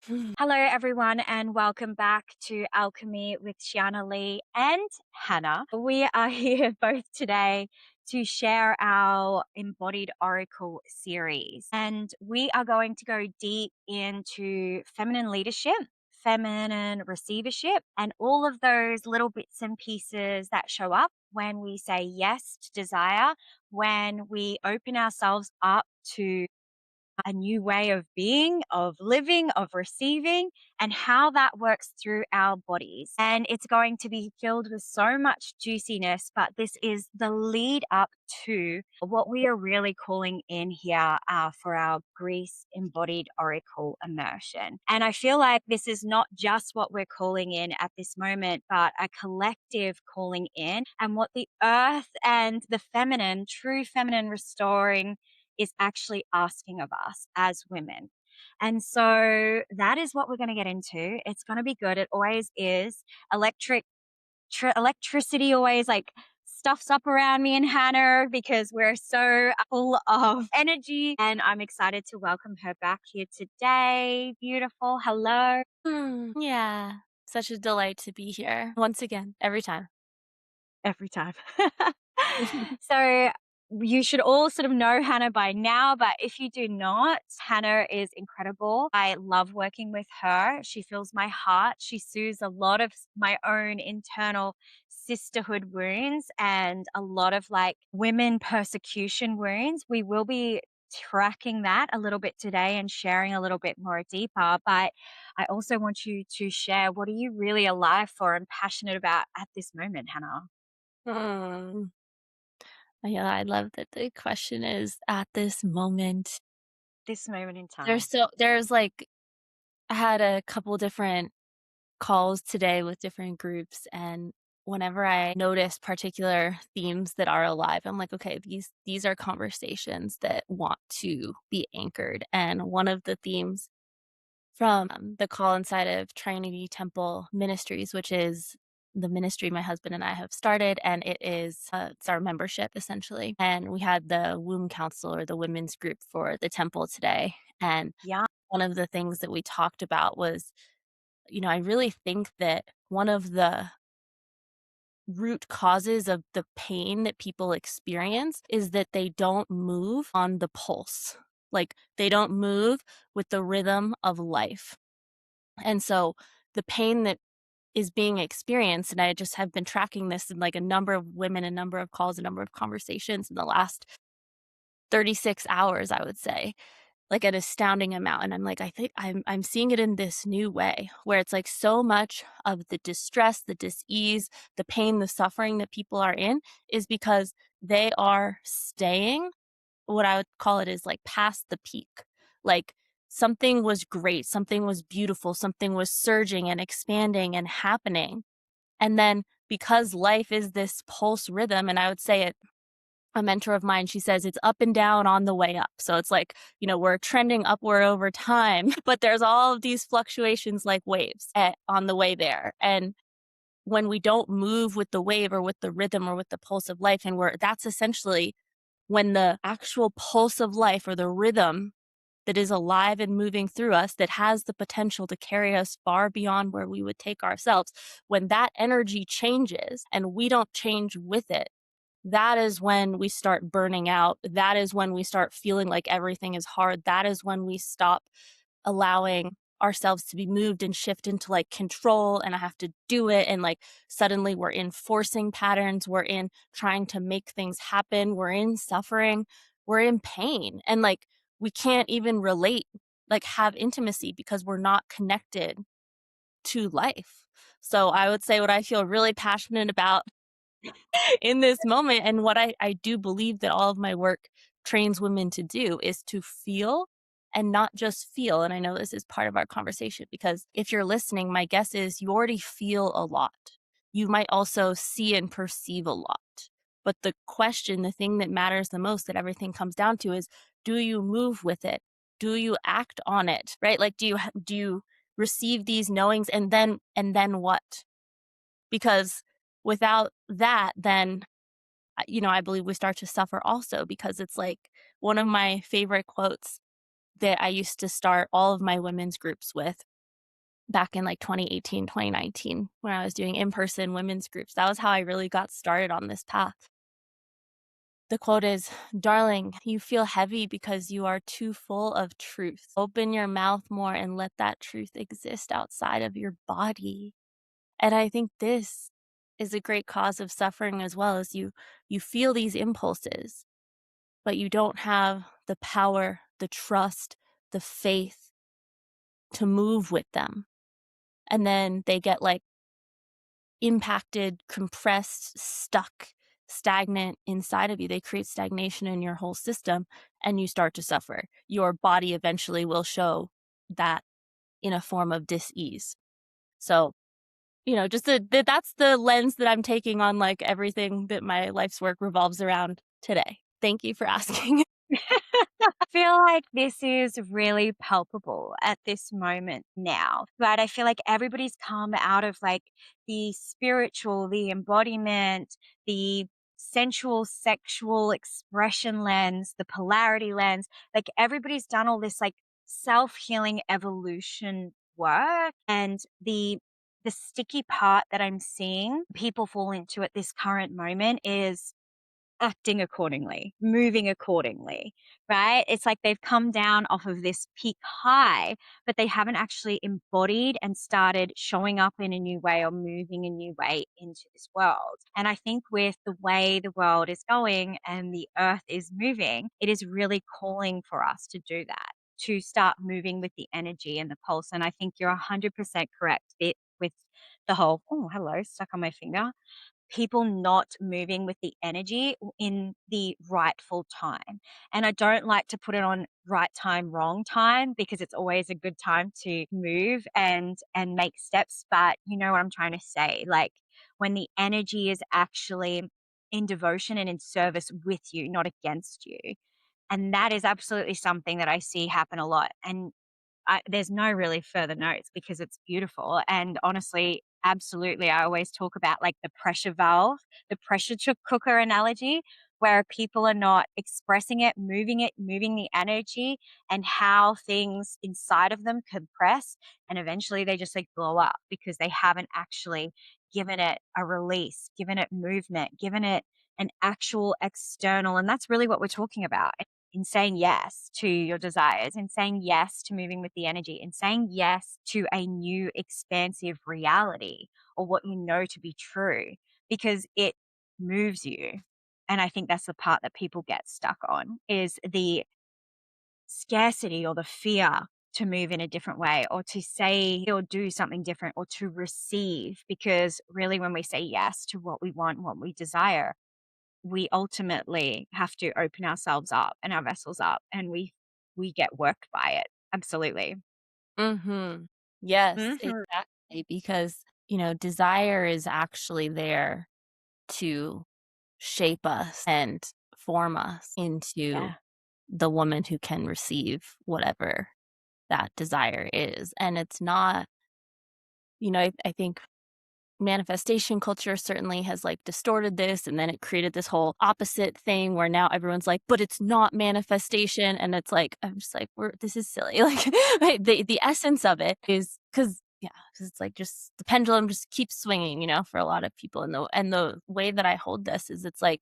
Hello, everyone, and welcome back to Alchemy with Shiana Lee and Hannah. We are here both today to share our Embodied Oracle series, and we are going to go deep into feminine leadership, feminine receivership, and all of those little bits and pieces that show up when we say yes to desire, when we open ourselves up to a new way of being, of living, of receiving, and how that works through our bodies. And it's going to be filled with so much juiciness, but this is the lead up to what we are really calling in here for our Greece embodied oracle immersion. And I feel like this is not just what we're calling in at this moment, but a collective calling in, and what the earth and the feminine, true feminine restoring is actually asking of us as women. And so that is what we're going to get into. It's going to be good. It always is. Electricity always like stuffs up around me and Hannah because we're so full of energy. And I'm excited to welcome her back here today. Beautiful. Hello. Yeah, such a delight to be here once again, every time. Every time. So you should all sort of know Hannah by now, but if you do not, Hannah is incredible. I love working with her. She fills my heart. She soothes a lot of my own internal sisterhood wounds and a lot of like women persecution wounds. We will be tracking that a little bit today and sharing a little bit more deeper, but I also want you to share, what are you really alive for and passionate about at this moment, Hannah? Mm. Yeah, I love that the question is at this moment. This moment in time. There's like I had a couple different calls today with different groups, and whenever I notice particular themes that are alive, I'm like, okay, these are conversations that want to be anchored. And one of the themes from the call inside of Trinity Temple Ministries, which is the ministry my husband and I have started, and it's our membership essentially. And we had the womb council or the women's group for the temple today, and Yeah. one of the things that we talked about was, I really think that one of the root causes of the pain that people experience is that they don't move on the pulse. Like they don't move with the rhythm of life. And so the pain that is being experienced, and I just have been tracking this in like a number of women, a number of calls, a number of conversations in the last 36 hours, I would say, like an astounding amount. And I'm like, I think I'm seeing it in this new way where it's like so much of the distress, the dis-ease, the pain, the suffering that people are in is because they are staying, what I would call it is like past the peak. Like something was great, something was beautiful, something was surging and expanding and happening. And then because life is this pulse rhythm, and I would say it, a mentor of mine, she says it's up and down on the way up. So it's like, we're trending upward over time, but there's all of these fluctuations like waves on the way there. And when we don't move with the wave or with the rhythm or with the pulse of life, and that's essentially when the actual pulse of life or the rhythm that is alive and moving through us that has the potential to carry us far beyond where we would take ourselves, when that energy changes and we don't change with it, that is when we start burning out. That is when we start feeling like everything is hard. That is when we stop allowing ourselves to be moved and shift into like control, and I have to do it, and like suddenly we're in forcing patterns, we're in trying to make things happen, we're in suffering, we're in pain, and like we can't even relate, like have intimacy because we're not connected to life. So I would say what I feel really passionate about in this moment, and what I do believe that all of my work trains women to do, is to feel and not just feel. And I know this is part of our conversation because if you're listening, my guess is you already feel a lot. You might also see and perceive a lot. But the question, the thing that matters the most that everything comes down to is, do you move with it? Do you act on it? Right? Like do you receive these knowings, and then what? Because without that, then, I believe we start to suffer also, because it's like one of my favorite quotes that I used to start all of my women's groups with back in like 2018, 2019, when I was doing in-person women's groups. That was how I really got started on this path. The quote is, "Darling, you feel heavy because you are too full of truth. Open your mouth more and let that truth exist outside of your body." And I think this is a great cause of suffering as well, as you feel these impulses, but you don't have the power, the trust, the faith to move with them. And then they get like impacted, compressed, stuck, stagnant inside of you. They create stagnation in your whole system and you start to suffer. Your body eventually will show that in a form of dis-ease. So, just that's the lens that I'm taking on like everything that my life's work revolves around today. Thank you for asking. I feel like this is really palpable at this moment now, but I feel like everybody's come out of like the spiritual, the embodiment, the sensual, sexual expression lens, the polarity lens. Like everybody's done all this like self healing evolution work. And the sticky part that I'm seeing people fall into at this current moment is acting accordingly, moving accordingly, right? It's like they've come down off of this peak high, but they haven't actually embodied and started showing up in a new way or moving a new way into this world. And I think with the way the world is going and the earth is moving, it is really calling for us to do that, to start moving with the energy and the pulse. And I think you're 100% correct with the whole, oh, hello, stuck on my finger, people not moving with the energy in the rightful time. And I don't like to put it on right time, wrong time because it's always a good time to move and make steps, but you know what I'm trying to say? Like when the energy is actually in devotion and in service with you, not against you. And that is absolutely something that I see happen a lot. And there's no really further notes because it's beautiful. And honestly, absolutely, I always talk about like the pressure valve, the cooker analogy, where people are not expressing it, moving the energy, and how things inside of them compress. And eventually they just like blow up because they haven't actually given it a release, given it movement, given it an actual external. And that's really what we're talking about in saying yes to your desires, in saying yes to moving with the energy, in saying yes to a new expansive reality or what you know to be true because it moves you. And I think that's the part that people get stuck on is the scarcity or the fear to move in a different way or to say or do something different or to receive because really when we say yes to what we want, what we desire, we ultimately have to open ourselves up and our vessels up and we get worked by it. Absolutely. Mhm. Yes, Mhm. exactly, because, desire is actually there to shape us and form us into Yeah. the woman who can receive whatever that desire is, and it's not I think manifestation culture certainly has, like, distorted this, and then it created this whole opposite thing where now everyone's like, "But it's not manifestation," and it's like I'm just like, this is silly." Like, right, the essence of it is because it's like just the pendulum just keeps swinging, for a lot of people, and the way that I hold this is it's like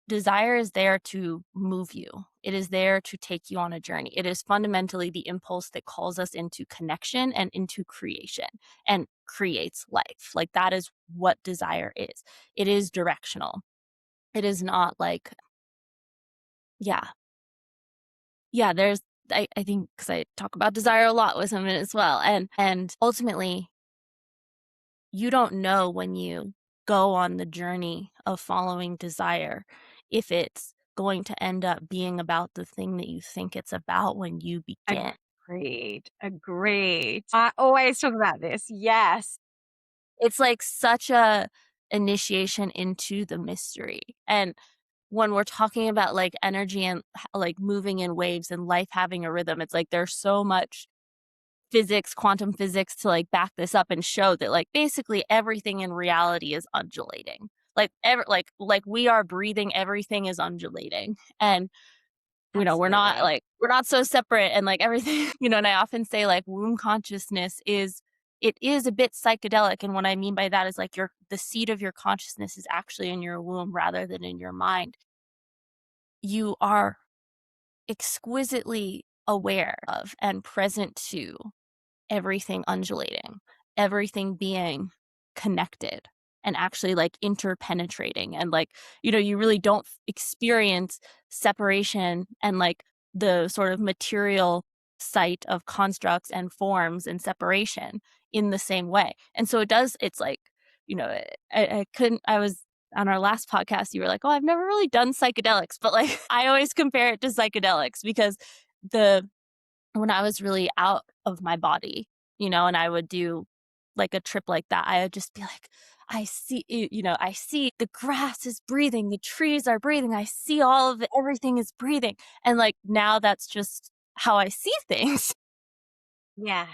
desire is there to move you. It is there to take you on a journey. It is fundamentally the impulse that calls us into connection and into creation and creates life. Like that is what desire is. It is directional. It is not like, yeah, yeah, I think because I talk about desire a lot with women as well. And ultimately you don't know when you go on the journey of following desire if it's going to end up being about the thing that you think it's about when you begin. Agreed. Agreed. I always talk about this. Yes. It's like such a initiation into the mystery. And when we're talking about like energy and like moving in waves and life having a rhythm, it's like there's so much physics, quantum physics to like back this up and show that like basically everything in reality is undulating. Like we are breathing, everything is undulating. And Absolutely. we're not so separate and like everything, and I often say like womb consciousness it is a bit psychedelic. And what I mean by that is like the seat of your consciousness is actually in your womb rather than in your mind. You are exquisitely aware of and present to everything undulating, everything being connected and actually like interpenetrating. And like, you really don't experience separation and like the sort of material sight of constructs and forms and separation in the same way. And so it's like, I couldn't, I was on our last podcast, you were like, oh, I've never really done psychedelics, but like, I always compare it to psychedelics because the when I was really out of my body, and I would do like a trip like that, I would just be like, I see the grass is breathing, the trees are breathing, I see all of it, everything is breathing. And like now that's just how I see things. Yeah.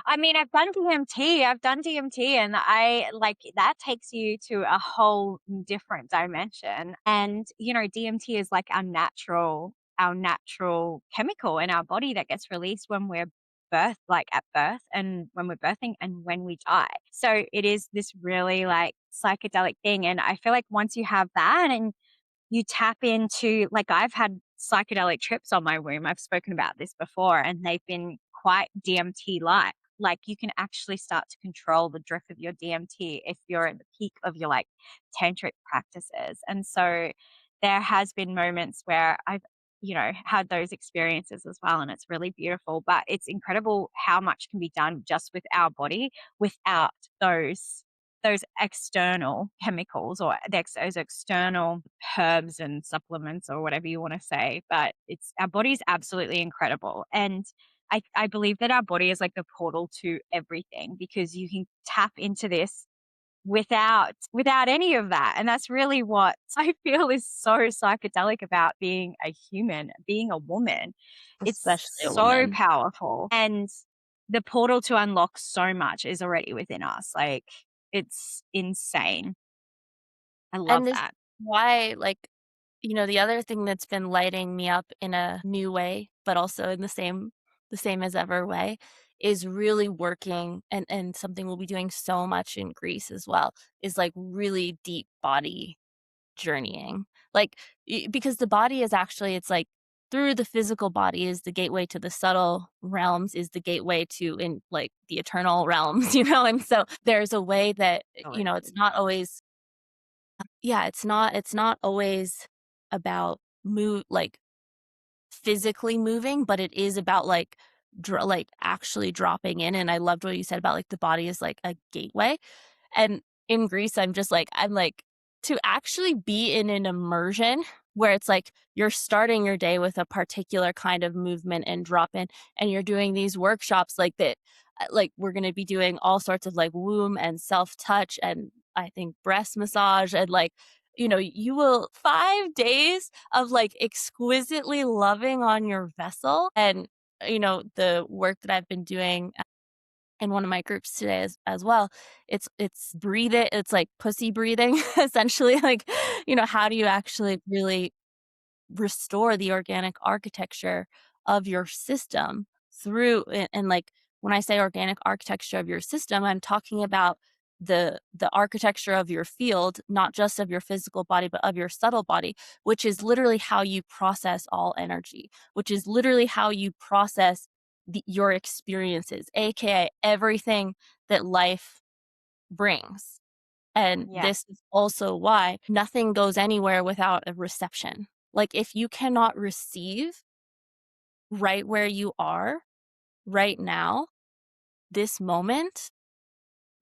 I mean, I've done DMT. I've done DMT, and I like that takes you to a whole different dimension. And, DMT is like our natural chemical in our body that gets released when we're like at birth and when we're birthing and when we die. So it is this really like psychedelic thing. And I feel like once you have that and you tap into like I've had psychedelic trips on my womb. I've spoken about this before, and they've been quite DMT like. Like you can actually start to control the drift of your DMT if you're at the peak of your like tantric practices. And so there has been moments where I've had those experiences as well, and it's really beautiful. But it's incredible how much can be done just with our body without those external chemicals or those external herbs and supplements or whatever you want to say. But it's our body is absolutely incredible. And I believe that our body is like the portal to everything because you can tap into this without any of that. And that's really what I feel is so psychedelic about being a human, being a woman. It's Especially a so woman. powerful. And the portal to unlock so much is already within us. Like it's insane. I love And this that. why, like, the other thing that's been lighting me up in a new way, but also in the same as ever way, is really working and something we'll be doing so much in Greece as well, is like really deep body journeying. Like, because the body is actually it's like through the physical body is the gateway to the subtle realms, is the gateway to in like the eternal realms, and so there's a way that, it's Absolutely. not always yeah, it's not always about move like, physically moving, but it is about, like, actually dropping in, and I loved what you said about, like, the body is like a gateway, and in Greece, I'm like, to actually be in an immersion where it's like you're starting your day with a particular kind of movement and drop in, and you're doing these workshops like that, like we're gonna be doing all sorts of like womb and self-touch and I think breast massage and like, you will 5 days of like exquisitely loving on your vessel and, the work that I've been doing in one of my groups today as well. It's breathe it. It's like pussy breathing, essentially. Like, how do you actually really restore the organic architecture of your system through and like when I say organic architecture of your system, I'm talking about the architecture of your field, not just of your physical body, but of your subtle body, which is literally how you process all energy, which is literally how you process your experiences, aka everything that life brings. And Yeah. this is also why nothing goes anywhere without a reception. Like, if you cannot receive right where you are, right now, this moment,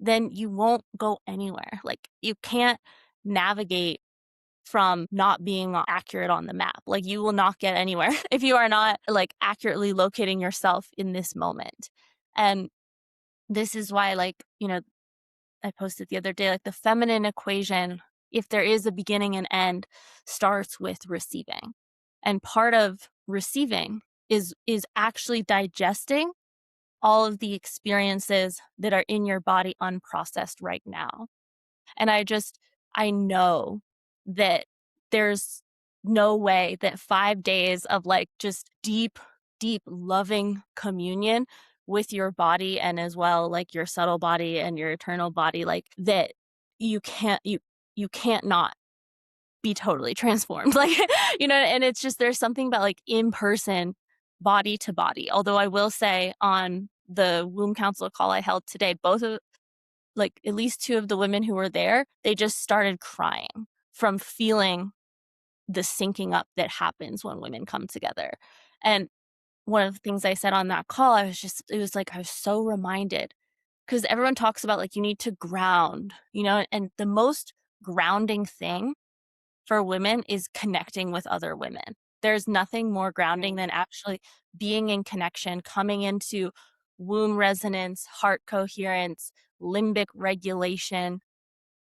then you won't go anywhere. Like, you can't navigate from not being accurate on the map. Like, you will not get anywhere if you are not, like, accurately locating yourself in this moment. And this is why, like, I posted the other day, like the feminine equation, if there is a beginning and end, starts with receiving. And part of receiving is actually digesting all of the experiences that are in your body unprocessed right now. And I know that there's no way that 5 days of, like, just deep, deep loving communion with your body and as well, like, your subtle body and your eternal body, like, that you can't not be totally transformed, like, and it's just there's something about, like, in person, body to body. Although I will say on the womb council call I held today, both of like, at least 2 of the women who were there, they just started crying from feeling the syncing up that happens when women come together. And one of the things I said on that call, it was like I was so reminded because everyone talks about like you need to ground, and the most grounding thing for women is connecting with other women. There's nothing more grounding Mm. than actually being in connection, coming into womb resonance, heart coherence, limbic regulation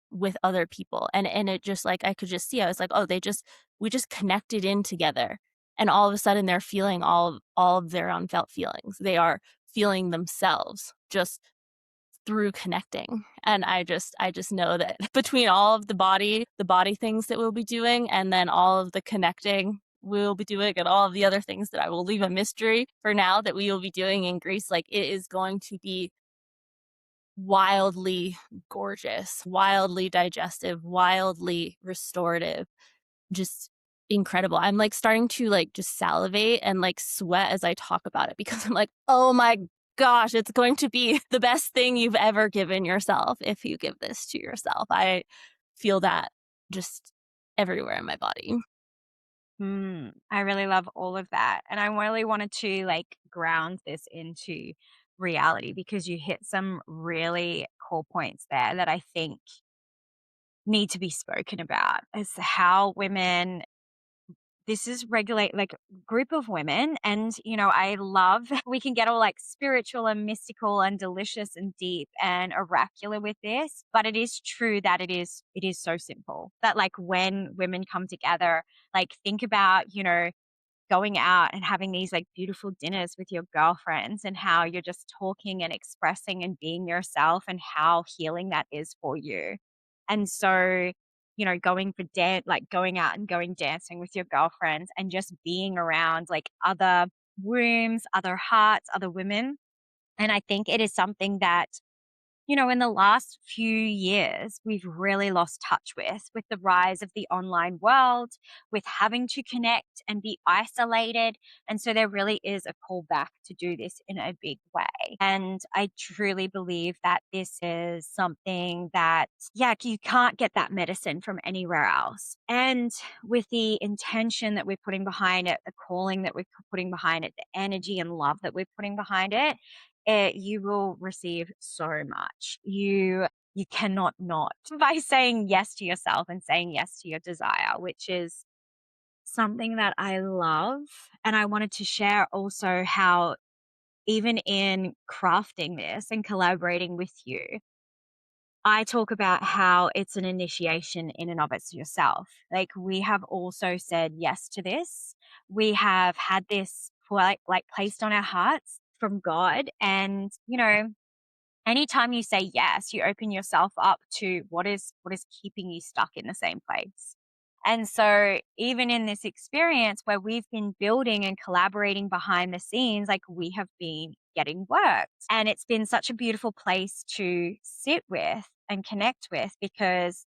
with other people. And it just like I could just see, I was like, oh, we just connected in together. And all of a sudden they're feeling all of their unfelt feelings. They are feeling themselves just through connecting. And I just know that between all of the body things that we'll be doing, and then all of the connecting we'll be doing, and all of the other things that I will leave a mystery for now that we will be doing in Greece, like it is going to be wildly gorgeous, wildly digestive, wildly restorative, just incredible. I'm, like, starting to, like, just salivate and, like, sweat as I talk about it because I'm like, "Oh my gosh, it's going to be the best thing you've ever given yourself if you give this to yourself." I feel that just everywhere in my body. I really love all of that. And I really wanted to like ground this into reality because you hit some really core points there that I think need to be spoken about as how women this is regulate like group of women and I love we can get all like spiritual and mystical and delicious and deep and oracular with this, but it is true that it is so simple that like when women come together, like think about going out and having these like beautiful dinners with your girlfriends and how you're just talking and expressing and being yourself and how healing that is for you. And so, going for like going out and going dancing with your girlfriends and just being around like other rooms, other hearts, other women. And I think it is something that in the last few years, we've really lost touch with the rise of the online world, with having to connect and be isolated. And so there really is a call back to do this in a big way. And I truly believe that this is something that, yeah, you can't get that medicine from anywhere else. And with the intention that we're putting behind it, the calling that we're putting behind it, the energy and love that we're putting behind it, you will receive so much. You cannot not by saying yes to yourself and saying yes to your desire, which is something that I love. And I wanted to share also how even in crafting this and collaborating with you, I talk about how it's an initiation in and of it's yourself. Like we have also said yes to this. We have had this like placed on our hearts from God. And, anytime you say yes, you open yourself up to what is keeping you stuck in the same place. And so even in this experience where we've been building and collaborating behind the scenes, like we have been getting work. And it's been such a beautiful place to sit with and connect with because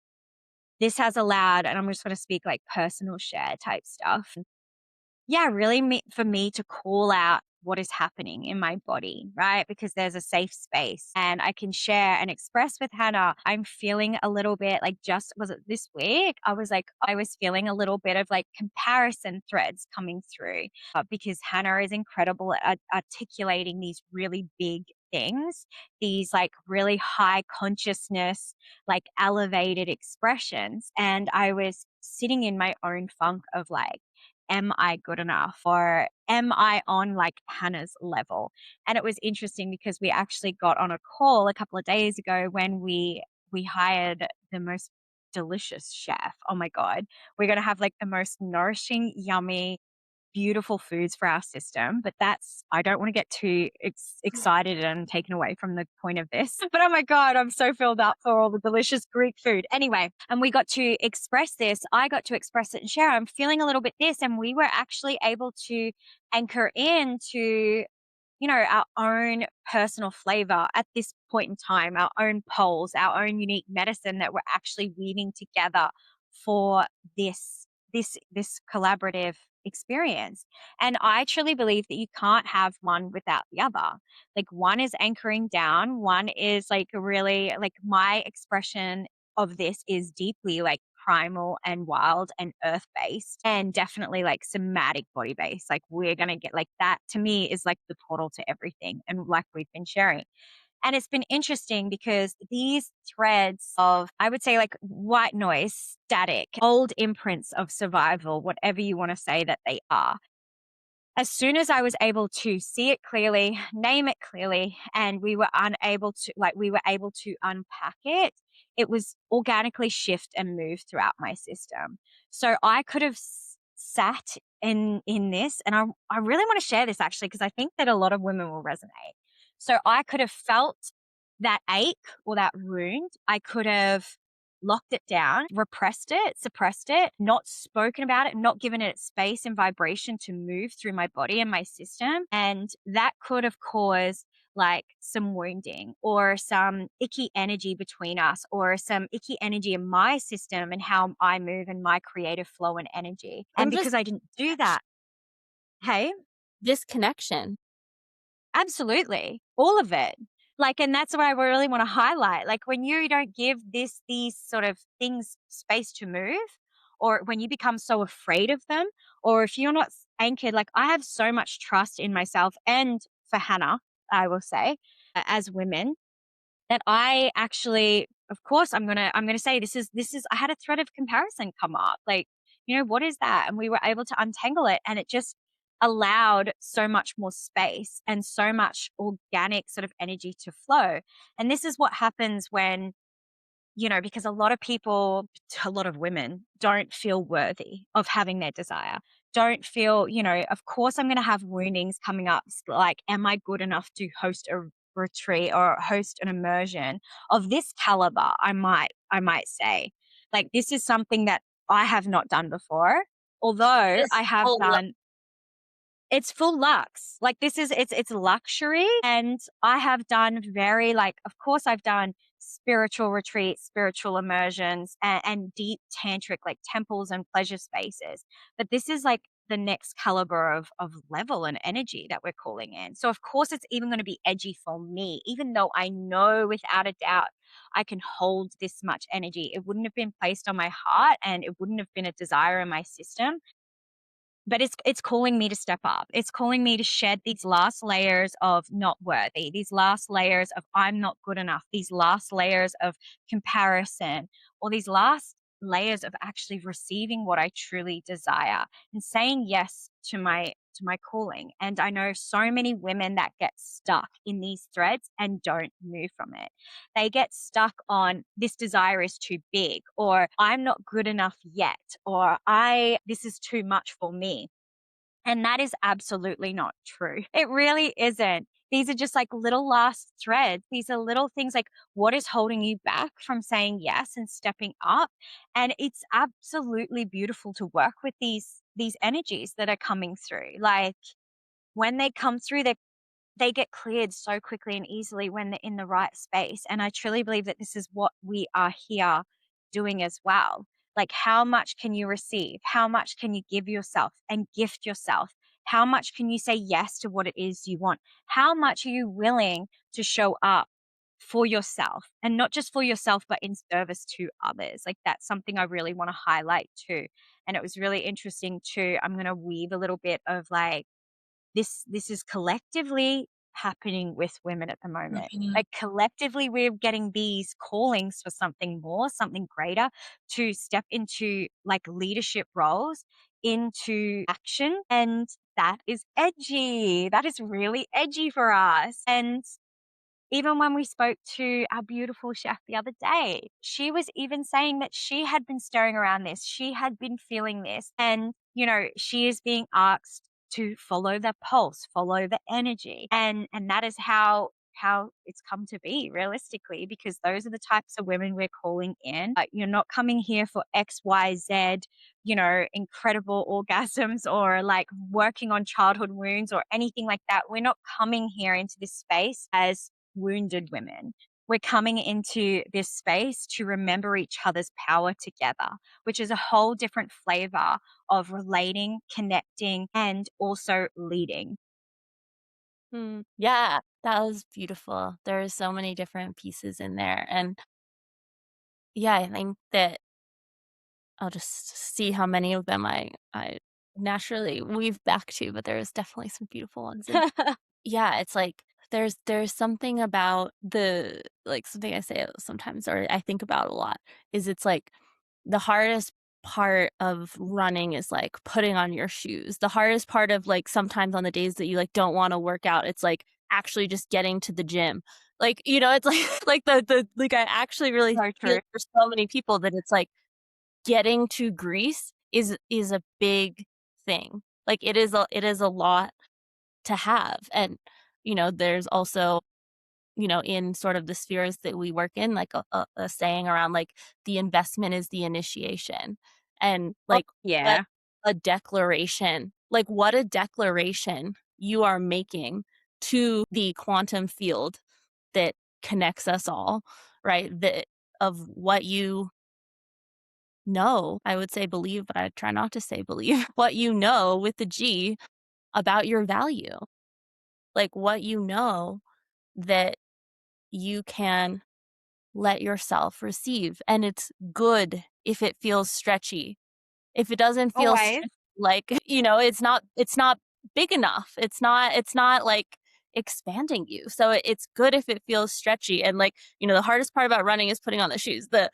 this has allowed, and I'm just going to speak like personal share type stuff. Yeah, really for me to call out what is happening in my body, right? Because there's a safe space and I can share and express with Hannah. I'm feeling a little bit like just was it this week? I was like, I was feeling a little bit of like comparison threads coming through because Hannah is incredible at articulating these really big things, these like really high consciousness, like elevated expressions. And I was sitting in my own funk of like, am I good enough or am I on like Hannah's level? And it was interesting because we actually got on a call a couple of days ago when we hired the most delicious chef. Oh my god. We're going to have like the most nourishing, yummy, beautiful foods for our system, but I don't want to get too excited and taken away from the point of this. But oh my God, I'm so filled up for all the delicious Greek food. Anyway, and we got to express this. I got to express it and share. I'm feeling a little bit this. And we were actually able to anchor into our own personal flavor at this point in time, our own poles, our own unique medicine that we're actually weaving together for this collaborative experience. And I truly believe that you can't have one without the other. Like one is anchoring down, one is like really like my expression of this is deeply like primal and wild and earth based and definitely like somatic body based. Like we're going to get like that to me is like the portal to everything. And like we've been sharing. And it's been interesting because these threads of, I would say, like white noise, static, old imprints of survival, whatever you want to say that they are, as soon as I was able to see it clearly, name it clearly, and we were able to unpack it, it was organically shift and move throughout my system. So I could have sat in this, and I really want to share this actually because I think that a lot of women will resonate. So I could have felt that ache or that wound. I could have locked it down, repressed it, suppressed it, not spoken about it, not given it space and vibration to move through my body and my system. And that could have caused like some wounding or some icky energy between us or some icky energy in my system and how I move and my creative flow and energy. And Or just because I didn't do that, hey, disconnection. absolutely. All of it. Like, and that's what I really want to highlight. Like when you don't give these sort of things space to move, or when you become so afraid of them, or if you're not anchored, like I have so much trust in myself and for Hannah, I will say, as women, that I actually, of course, I'm gonna say this is I had a thread of comparison come up. Like, what is that? And we were able to untangle it and it just allowed so much more space and so much organic sort of energy to flow. And this is what happens when because a lot of people, a lot of women don't feel worthy of having their desire, don't feel, of course, I'm going to have woundings coming up. Like, am I good enough to host a retreat or host an immersion of this caliber? I might say, like, this is something that I have not done before, although This I have whole lo done it's full lux. Like this is it's luxury and I have done very like of course I've done spiritual retreats, spiritual immersions and deep tantric like temples and pleasure spaces. But this is like the next caliber of level and energy that we're calling in. So of course it's even going to be edgy for me, even though I know without a doubt I can hold this much energy. It wouldn't have been placed on my heart and it wouldn't have been a desire in my system, but it's calling me to step up. It's calling me to shed these last layers of not worthy, these last layers of I'm not good enough, these last layers of comparison, or these last layers of actually receiving what I truly desire and saying yes to my calling. And I know so many women that get stuck in these threads and don't move from it. They get stuck on this desire is too big, or I'm not good enough yet, or this is too much for me. And that is absolutely not true. It really isn't. These are just like little last threads. These are little things like what is holding you back from saying yes and stepping up. And it's absolutely beautiful to work with these energies that are coming through. Like when they come through, they get cleared so quickly and easily when they're in the right space. And I truly believe that this is what we are here doing as well. Like, how much can you receive? How much can you give yourself and gift yourself? How much can you say yes to what it is you want? How much are you willing to show up for yourself and not just for yourself, but in service to others? Like, that's something I really want to highlight too. And it was really interesting too. I'm going to weave a little bit of like, this is collectively happening with women at the moment. Mhm. Like collectively we're getting these callings for something more, something greater, to step into like leadership roles, into action. And that is edgy. That is really edgy for us. And even when we spoke to our beautiful chef the other day, she was even saying that she had been stirring around this. She had been feeling this. And, she is being asked to follow the pulse, follow the energy. And that is how it's come to be realistically, because those are the types of women we're calling in. You're not coming here for XYZ, incredible orgasms or like working on childhood wounds or anything like that. We're not coming here into this space as wounded women. We're coming into this space to remember each other's power together, which is a whole different flavor of relating, connecting, and also leading. Yeah, that was beautiful. There are so many different pieces in there, and yeah, I think that I'll just see how many of them I naturally weave back to, but there's definitely some beautiful ones, and yeah, it's like there's something about the like, something I say sometimes or I think about a lot is it's like the hardest part of running is, like, putting on your shoes. The hardest part of, like, sometimes on the days that you, like, don't wanna work out, it's, like, actually just getting to the gym. Like, it's like like the like, I actually really So feel true. for so many people that it's, like, getting to Greece is a big thing. Like, it is a lot to have, and, there's also, in sort of the spheres that we work in, like a saying around like the investment is the initiation. And Oh, like what yeah. what a declaration you are making to the quantum field that connects us all, right? That of what you know, I would say believe, but I try not to say believe, what you know with the G about your value, like what you know that you can let yourself receive, and it's good if it feels stretchy. If it doesn't feel Always. stretchy, like, it's not big enough. It's not, like, expanding you. So it's good if it feels stretchy, and, like, the hardest part about running is putting on the shoes. The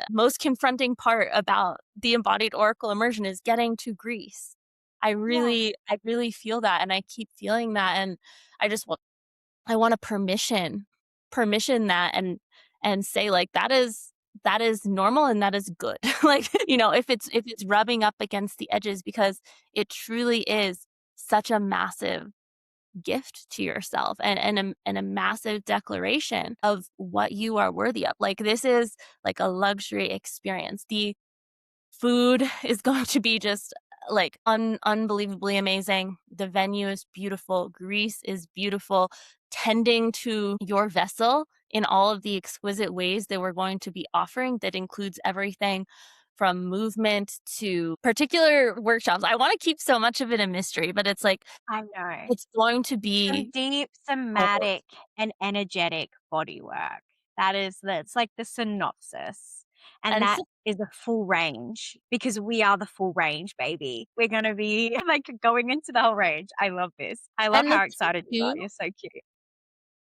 most confronting part about the embodied oracle immersion is getting to Greece. Yeah. I really feel that, and I keep feeling that, and I just I want to permission that and say like that is normal and that is good. Like, if it's rubbing up against the edges because it truly is such a massive gift to yourself and a massive declaration of what you are worthy of. Like this is like a luxury experience. The food is going to be just, like, unbelievably amazing. The venue is beautiful. Greece is beautiful. Tending to your vessel in all of the exquisite ways that we're going to be offering that includes everything from movement to particular workshops. I wanna keep so much of it a mystery, but it's like, I know. it's going to Some be deep oh, somatic and energetic body work. That's like the synopsis. And and that is a full range because we are the full range, baby. We're gonna be like going into the whole range. I love this. I love and the how thing excited you are. too You're so cute.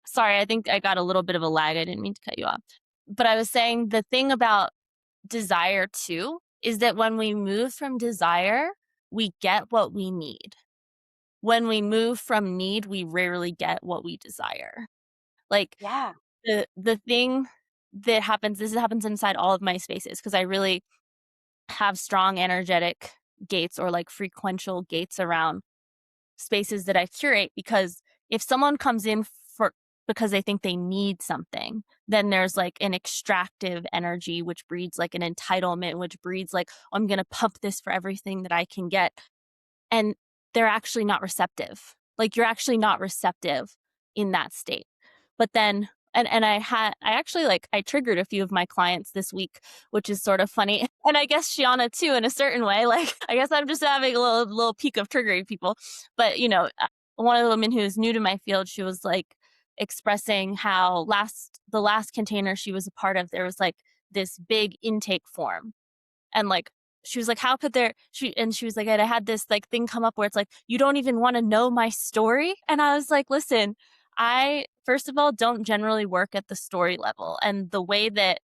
sorry, I think I got a little bit of a lag, I didn't mean to cut you off. But I was saying the thing about desire too is that when we move from desire, we get what we need. When we move from need, we rarely get what we desire. Like Yeah. the thing that happens, this happens inside all of my spaces because I really have strong energetic gates or like frequential gates around spaces that I curate because if someone comes in for because they think they need something, then there's like an extractive energy which breeds like an entitlement, which breeds like, "Oh, I'm going to pump this for everything that I can get." And they're actually not receptive. Like you're actually not receptive in that state. But then and I actually like I triggered a few of my clients this week, which is sort of funny. And I guess Shiana too in a certain way. Like I guess I'm just having a little peak of triggering people. But one of the women who is new to my field, she was like expressing how the last container she was a part of, there was like this big intake form and like she was like, how could there she was like, and I had this like thing come up where it's like, you don't even want to know my story. And I was like, listen, I first of all don't generally work at the story level. And the way that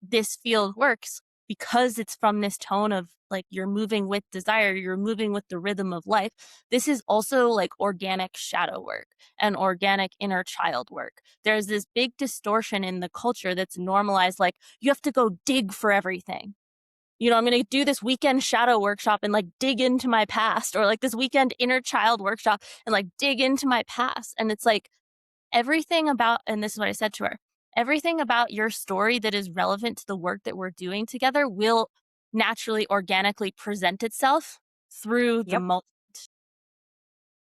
this field works because it's from this tone of like you're moving with desire, you're moving with the rhythm of life. This is also like organic shadow work and organic inner child work. There's this big distortion in the culture that's normalized, like you have to go dig for everything. I'm going to do this weekend shadow workshop and like dig into my past, or like this weekend inner child workshop and like dig into my past. And it's like everything about, and this is what I said to her, everything about your story that is relevant to the work that we're doing together will naturally, organically present itself through the Yep. moment.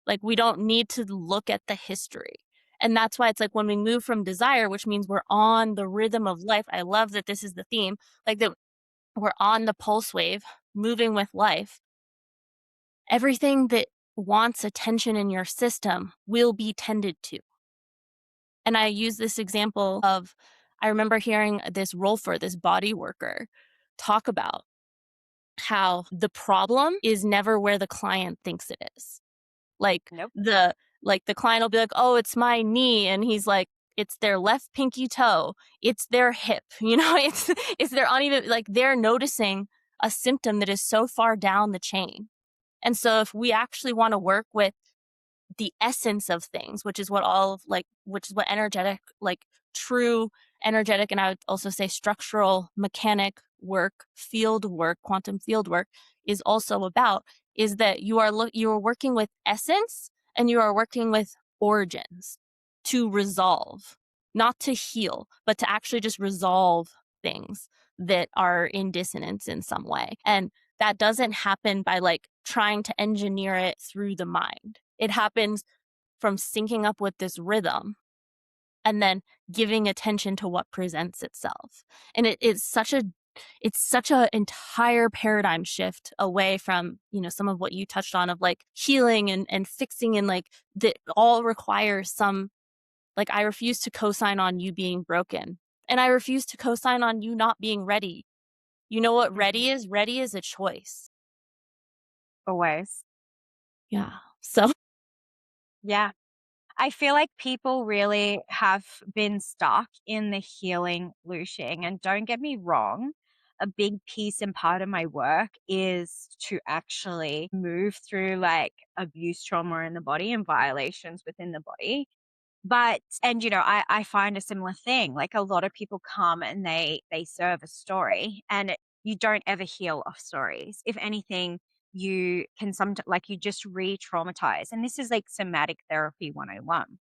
Like we don't need to look at the history. And that's why it's like when we move from desire, which means we're on the rhythm of life. I love that this is the theme, like that we're on the pulse wave, moving with life. Everything that wants attention in your system will be tended to. And I use this example of, I remember hearing this Rolfer, this body worker, talk about how the problem is never where the client thinks it is. Like Nope. the client will be like, "Oh, it's my knee." And he's like, "It's their left pinky toe. It's their hip." It's their uneven, like they're noticing a symptom that is so far down the chain. And so if we actually want to work with the essence of things, which is what which is what energetic, like true energetic, and I would also say structural mechanic work, field work, quantum field work is also about, is that you are working with essence and you are working with origins to resolve, not to heal, but to actually just resolve things that are in dissonance in some way. And that doesn't happen by like trying to engineer it through the mind. It happens from syncing up with this rhythm and then giving attention to what presents itself. And it's such a entire paradigm shift away from, some of what you touched on of like healing and fixing, and like that all requires some, like I refuse to co-sign on you being broken. And I refuse to co-sign on you not being ready. You know what Mhm. ready is? Ready is a choice. Always. Yeah. So Yeah. I feel like people really have been stuck in the healing looshing. And don't get me wrong, a big piece and part of my work is to actually move through like abuse trauma in the body and violations within the body. But and I find a similar thing. Like a lot of people come and they serve a story, and you don't ever heal off stories. If anything, you can like you just re-traumatize. And this is like somatic therapy 101.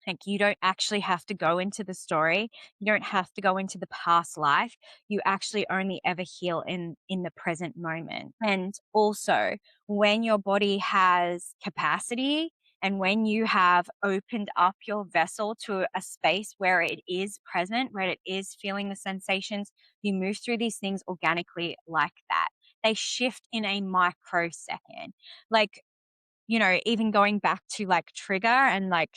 Like, you don't actually have to go into the story. You don't have to go into the past life. You actually only ever heal in the present moment. And also, when your body has capacity and when you have opened up your vessel to a space where it is present, where it is feeling the sensations, you move through these things organically like that. They shift in a microsecond. Like, even going back to like trigger and like,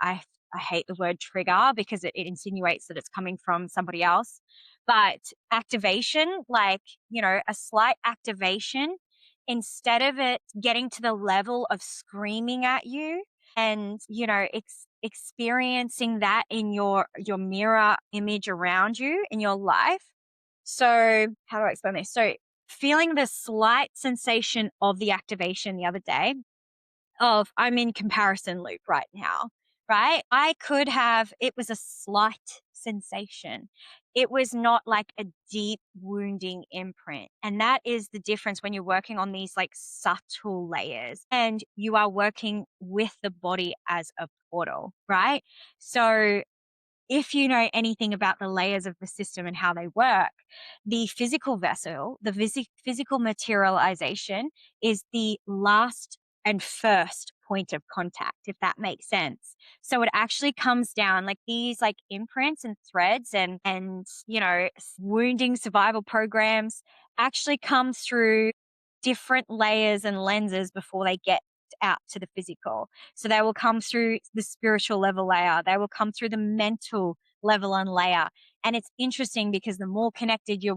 I hate the word trigger because it insinuates that it's coming from somebody else. But activation, like, a slight activation, instead of it getting to the level of screaming at you and, experiencing that in your mirror image around you in your life. So, how do I explain this? So, feeling the slight sensation of the activation the other day of I'm in comparison loop right now, right? I could have, it was a slight sensation. It was not like a deep wounding imprint. And that is the difference when you're working on these like subtle layers and you are working with the body as a portal, right? So if you know anything about the layers of the system and how they work, the physical vessel, the physical materialization is the last and first point of contact, if that makes sense. So it actually comes down like these like imprints and threads and wounding survival programs actually come through different layers and lenses before they get out to the physical. So they will come through the spiritual level layer, they will come through the mental level and layer. And it's interesting because the more connected you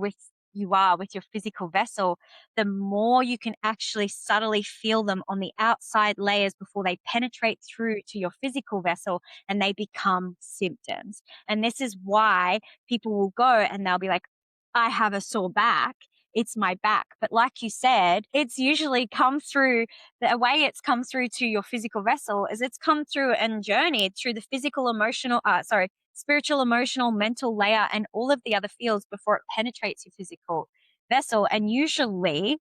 are with your physical vessel, the more you can actually subtly feel them on the outside layers before they penetrate through to your physical vessel and they become symptoms. And this is why people will go and they'll be like, I have a sore back, it's my back. But like you said, it's usually come through the way it's come through to your physical vessel is it's come through and journeyed through the physical, emotional, spiritual, emotional, mental layer and all of the other fields before it penetrates your physical vessel. And usually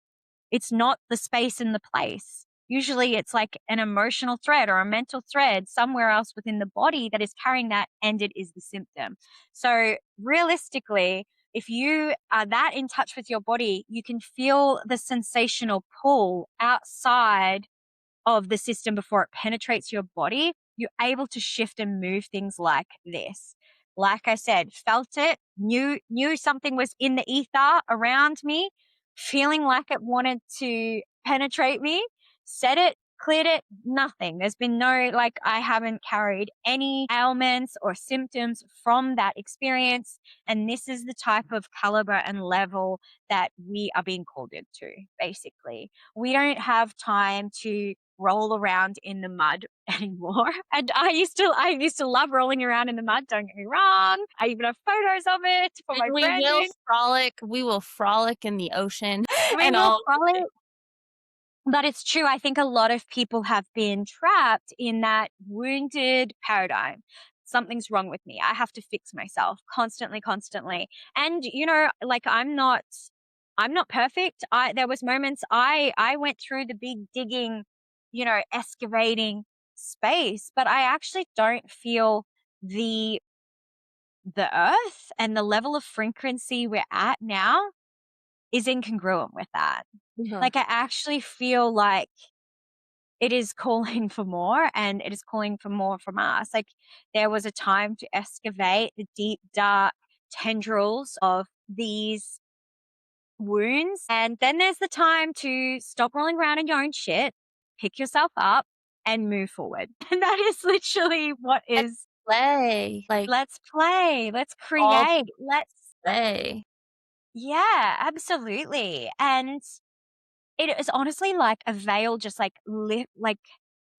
it's not the space and the place. Usually it's like an emotional thread or a mental thread somewhere else within the body that is carrying that, and it is the symptom. So, realistically, if you are that in touch with your body, you can feel the sensational pull outside of the system before it penetrates your body, you're able to shift and move things like this. Like I said, felt it, knew something was in the ether around me, feeling like it wanted to penetrate me, said it, cleared it, nothing. There's been no, like, I haven't carried any ailments or symptoms from that experience. And this is the type of caliber and level that we are being called into, basically. We don't have time to roll around in the mud anymore. And I used to love rolling around in the mud, don't get me wrong. I even have photos of it for And my branding. we will frolic in the ocean We and will all. follow. But it's true. I think a lot of people have been trapped in that wounded paradigm. Something's wrong with me. I have to fix myself constantly, constantly. And like I'm not perfect. There was moments I went through the big digging, excavating space, but I actually don't feel the the earth and the level of frequency we're at now is incongruent with that. Mhm. Like I actually feel like it is calling for more, and it is calling for more from us. Like there was a time to excavate the deep, dark tendrils of these wounds. And then there's the time to stop rolling around in your own shit, pick yourself up, and move forward. And that is literally what And is play, like, let's play, let's all create, let's, play. yeah, absolutely. And it is honestly like a veil, just like like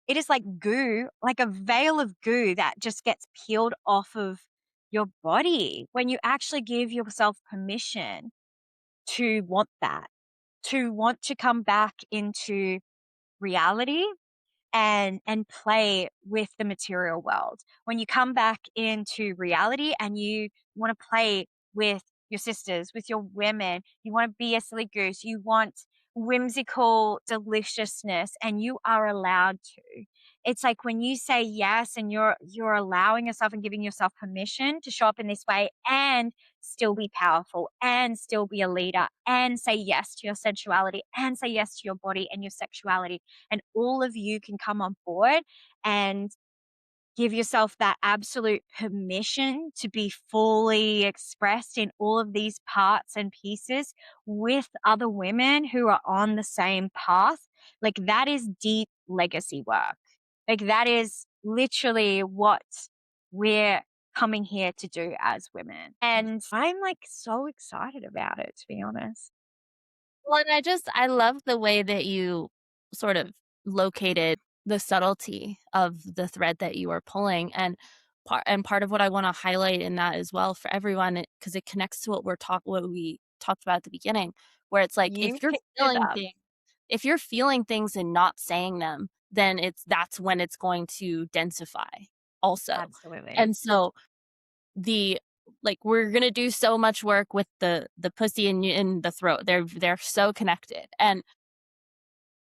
it is like goo, like a veil of goo that just gets peeled off of your body when you actually give yourself permission to want that, to want to come back into reality and play with the material world. When you come back into reality and you want to play with your sisters, with your women, you want to be a silly goose, you want whimsical deliciousness, and you are allowed to. It's like when you say yes and you're allowing yourself and giving yourself permission to show up in this way and still be powerful and still be a leader and say yes to your sensuality and say yes to your body and your sexuality, and all of you can come on board and give yourself that absolute permission to be fully expressed in all of these parts and pieces with other women who are on the same path. Like that is deep legacy work. Like that is literally what we're coming here to do as women. And I'm like so excited about it, to be honest. Well, and I love the way that you sort of located the subtlety of the thread that you are pulling, and part of what I wanna highlight in that as well for everyone, because it connects to what we talked about at the beginning, where it's like, You picked it up. if you're feeling things and not saying them, then that's when it's going to densify also. Absolutely. And so the we're gonna do so much work with the pussy in the throat. They're so connected, and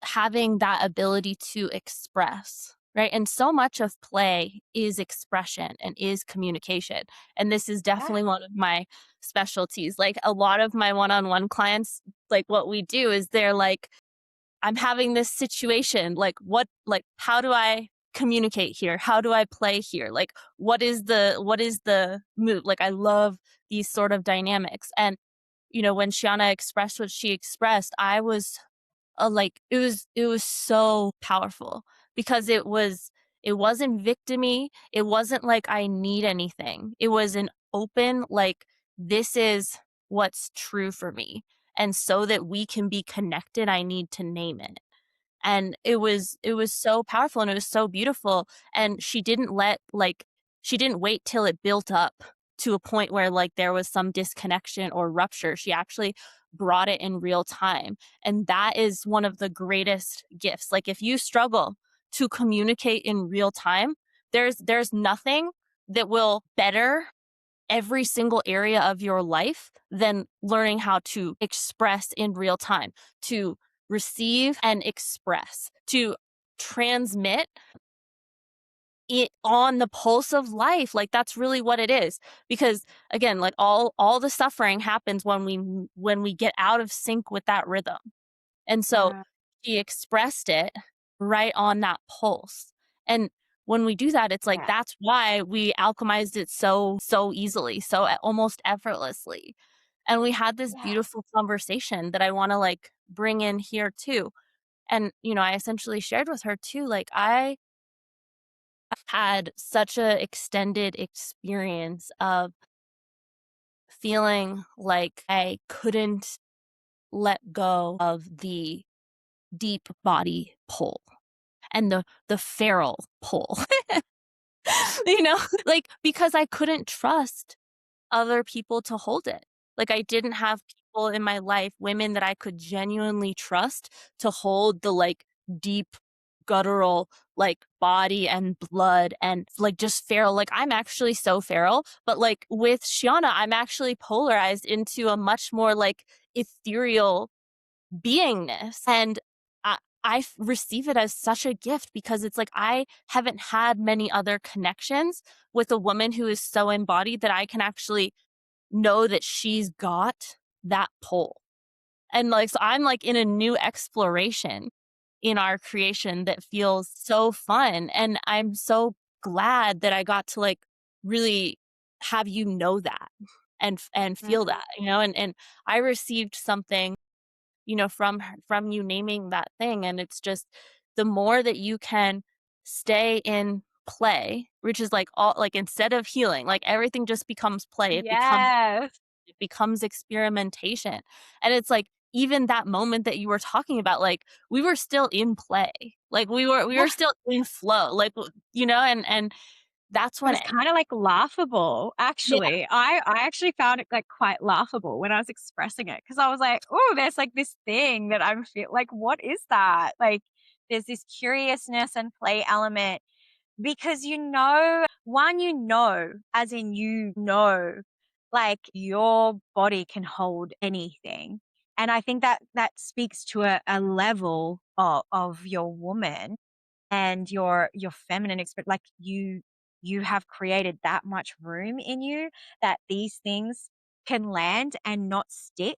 having that ability to express, right? And so much of play is expression and is communication. And this is Yeah. definitely one of my specialties. Like a lot of my one-on-one clients, like what we do is they're like, I'm having this situation. How do I communicate here? How do I play here? Like, what is the move? Like, I love these sort of dynamics. And, when Shiana expressed what she expressed, I was it was so powerful because it wasn't victimy. It wasn't like I need anything. It was an open, like, this is what's true for me. And so that we can be connected, I need to name it. And it was so powerful and it was so beautiful. And she didn't wait till it built up. to a point where like there was some disconnection or rupture. She actually brought it in real time. And that is one of the greatest gifts. Like if you struggle to communicate in real time, there's nothing that will better every single area of your life than learning how to express in real time, to receive and express, to transmit it on the pulse of life. Like that's really what it is. Because again, like all the suffering happens when we get out of sync with that rhythm. And so Yeah. she expressed it right on that pulse. And when we do that, it's like Yeah. that's why we alchemized it so easily, so almost effortlessly. And we had this Yeah. beautiful conversation that I want to like bring in here too. And I essentially shared with her too, like I had such a extended experience of feeling like I couldn't let go of the deep body pull and the feral pull. you know, like because I couldn't trust other people to hold it. Like I didn't have people in my life, women that I could genuinely trust to hold the like deep guttural like body and blood and like just feral. Like I'm actually so feral, but like with Shiana, I'm actually polarized into a much more like ethereal beingness. And receive it as such a gift because it's like I haven't had many other connections with a woman who is so embodied that I can actually know that she's got that pull. And like, so I'm like in a new exploration in our creation that feels so fun. And I'm so glad that I got to like really have you know that and feel Mhm. that, and I received something from you naming that thing. And it's just the more that you can stay in play, which is like all like instead of healing, like everything just becomes play. Yes. It becomes experimentation. And it's like even that moment that you were talking about, like we were still in play. Like we were still in flow. Like and that's It when was kinda, like, laughable, yeah. actually. I actually found it, like, quite laughable when I was expressing it because I was like, "Oh, there's, like, this thing that I'm feel like, what is that?" Like, there's this curiousness and play element because one, as in like, your body can hold anything, and I think that that speaks to a level of your woman and your feminine like you have created that much room in you that these things can land and not stick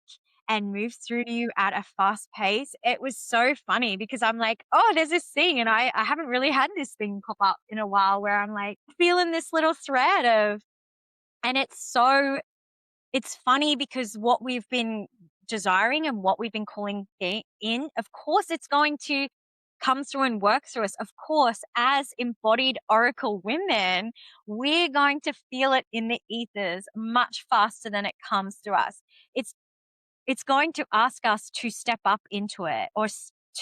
and move through to you at a fast pace. It was so funny because I'm like, oh, there's this thing, and I haven't really had this thing pop up in a while where I'm like feeling this little thread of, and it's funny because what we've been desiring and what we've been calling in, of course, it's going to come through and work through us. Of course, as embodied oracle women, we're going to feel it in the ethers much faster than it comes through us. It's it's going to ask us to step up into it or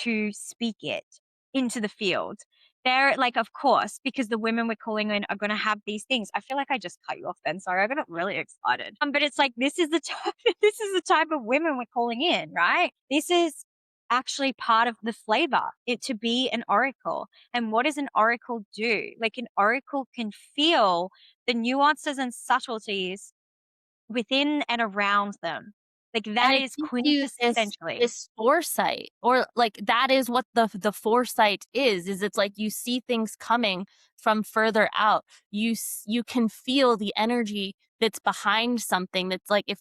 to speak it into the field. They're like, of course, because the women we're calling in are going to have these things. I feel like I just cut you off then. Sorry, I got really excited. But it's like this is the type, this is the type of women we're calling in, right? This is actually part of the flavor. It to be an oracle. And what does an oracle do? Like an oracle can feel the nuances and subtleties within and around them. Like, And that it is gives you this quintessentially. this foresight, or like that is what the foresight is it's like you see things coming from further out. You can feel the energy that's behind something. That's like if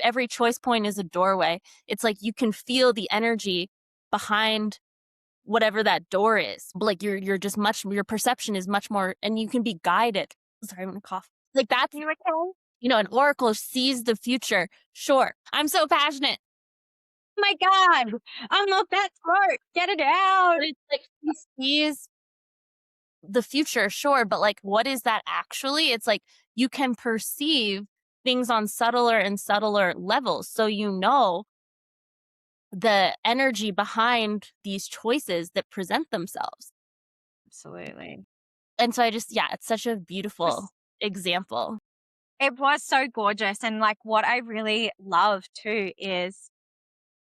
every choice point is a doorway, it's like you can feel the energy behind whatever that door is. Like you're just much your perception is much more, and you can be guided. Sorry, I'm gonna cough. Like that's You're like, "Oh an oracle sees the future. Sure. I'm so passionate. my god, I'm not that smart. Get it out." But it's like he sees the future, sure, but like what is that actually? It's like you can perceive things on subtler and subtler levels. So the energy behind these choices that present themselves. Absolutely. And so I just yeah, it's such a beautiful Was example. It was so gorgeous, and, like, what I really love too is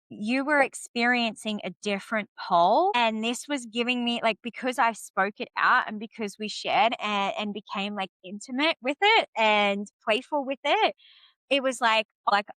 you were experiencing a different pole, and this was giving me like, because I spoke it out and because we shared and became, like, intimate with it and playful with it, it was like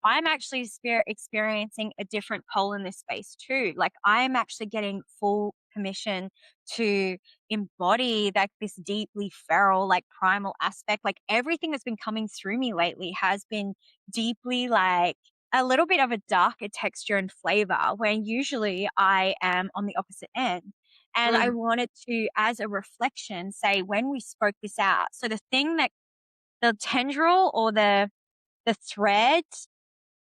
I'm actually experiencing a different pole in this space too. Like I'm actually getting full permission to embody like this deeply feral, like primal aspect. Like everything that's been coming through me lately has been deeply like a little bit of a darker texture and flavor when usually I am on the opposite end. And I Mm, wanted to, as a reflection, say when we spoke this out. So the thing that the tendril or the thread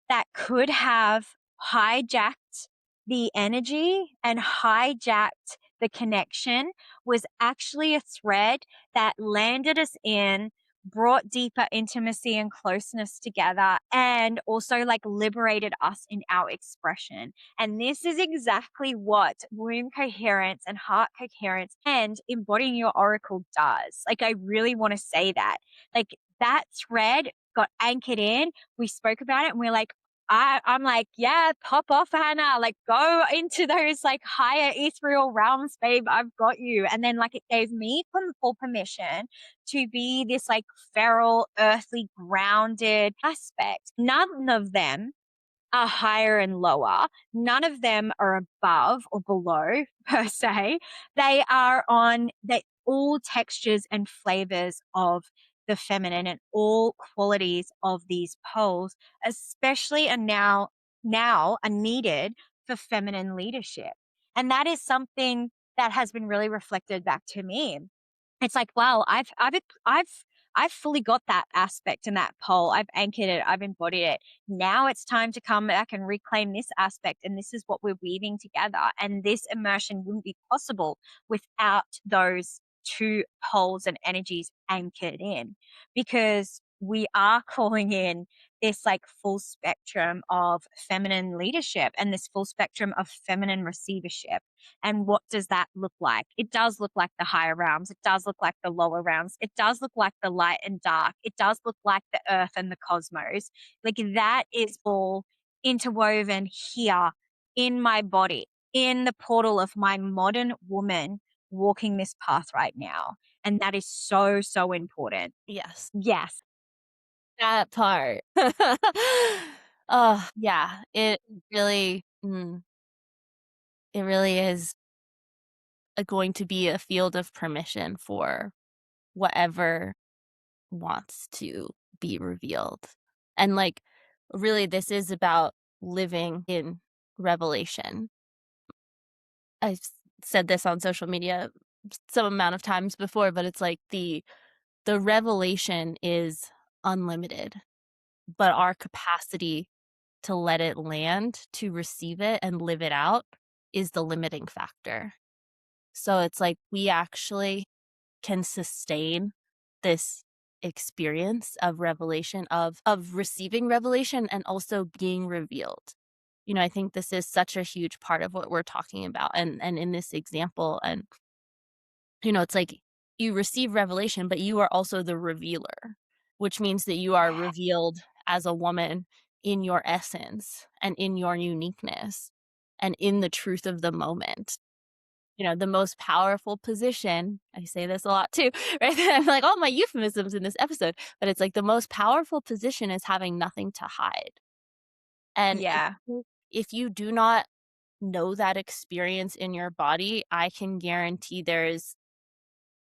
that could have hijacked the energy and hijacked the connection was actually a thread that landed us in, brought deeper intimacy and closeness together, and also like liberated us in our expression. And this is exactly what womb coherence and heart coherence and embodying your oracle does. Like, I really want to say that. Like, that thread got anchored in, we spoke about it, and we're like, I'm like, "Yeah, pop off, Hannah, like, go into those, like, higher ethereal realms, babe, I've got you." And then, like, it gave me full permission to be this, like, feral, earthly, grounded aspect. None of them are higher and lower. None of them are above or below per se. They are on they all textures and flavors of the feminine and all qualities of these poles, especially are now are needed for feminine leadership. And that is something that has been really reflected back to me. It's like, wow, I've fully got that aspect and that pole. I've anchored it. I've embodied it. Now it's time to come back and reclaim this aspect. And this is what we're weaving together. And this immersion wouldn't be possible without those two poles and energies anchored in, because we are calling in this like full spectrum of feminine leadership and this full spectrum of feminine receivership. And what does that look like? It does look like the higher realms. It does look like the lower realms. It does look like the light and dark. It does look like the earth and the cosmos. Like that is all interwoven here in my body, in the portal of my modern woman walking this path right now. And that is so, so important. yes, Yes. that part. Oh, yeah, really it really is going to be a field of permission for whatever wants to be revealed. And, like, really, this is about living in revelation. I've said this on social media some amount of times before, but it's like the revelation is unlimited, but our capacity to let it land, to receive it and live it out is the limiting factor. So it's like we actually can sustain this experience of revelation, of receiving revelation and also being revealed. You know, I think this is such a huge part of what we're talking about, and in this example, and you know, it's like you receive revelation, but you are also the revealer, which means that you are revealed as a woman in your essence and in your uniqueness and in the truth of the moment. You know, the most powerful position, I say this a lot too, right? I'm like, all my euphemisms in this episode, but it's like the most powerful position is having nothing to hide. And Yeah. if you do not know that experience in your body, I can guarantee there is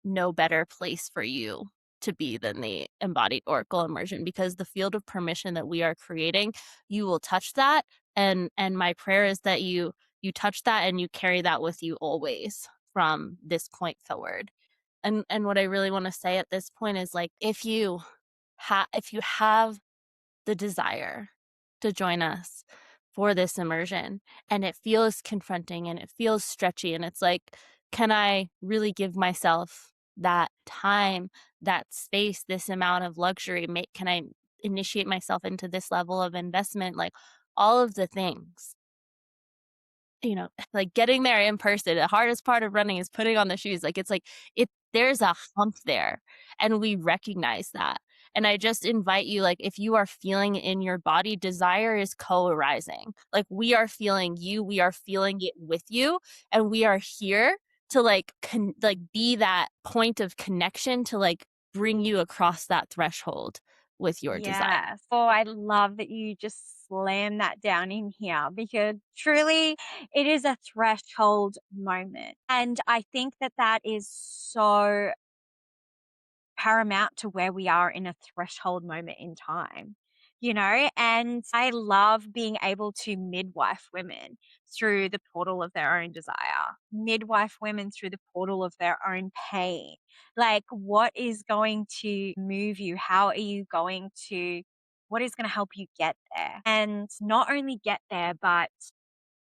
no better place for you to be than the embodied oracle immersion, because the field of permission that we are creating, you will touch that, and my prayer is that you touch that and you carry that with you always from this point forward. And what I really want to say at this point is, like, if you have the desire to join us for this immersion and it feels confronting and it feels stretchy and it's like, can I really give myself that time, that space, this amount of luxury? Can I initiate myself into this level of investment? Like all of the things, you know, like getting there in person. The hardest part of running is putting on the shoes. Like it's there's a hump there, and we recognize that. And I just invite you, like, if you are feeling in your body, desire is co-arising. Like, we are feeling you, we are feeling it with you, and we are here to, like, be that point of connection to, like, bring you across that threshold with your desire. Yes. Oh, I love that you just slam that down in here because truly it is a threshold moment. And I think that that is so paramount to where we are in a threshold moment in time, you know? And I love being able to midwife women through the portal of their own desire, midwife women through the portal of their own pain. Like, what is going to move you? How are you going to, what is going to help you get there? And not only get there, but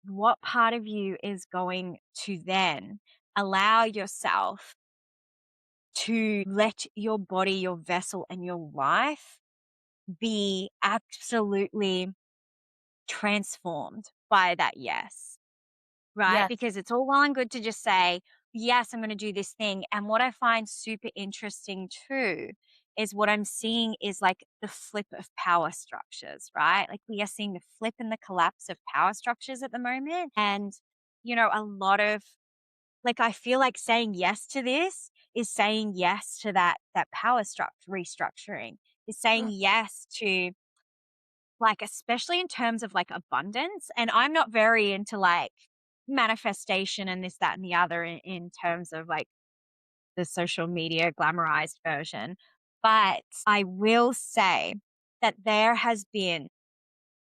what part of you is going to then allow yourself to let your body, your vessel, and your life be absolutely transformed by that yes, right? Yes. Because it's all well and good to just say, yes, I'm going to do this thing. And what I find super interesting too is what I'm seeing is like the flip of power structures, right? Like we are seeing the flip and the collapse of power structures at the moment. And, a lot of like, I feel like saying yes to this is saying yes to that power restructuring, is saying yes to, like, especially in terms of, like, abundance, and I'm not very into, like, manifestation and this, that, and the other in terms of, like, the social media glamorized version, but I will say that there has been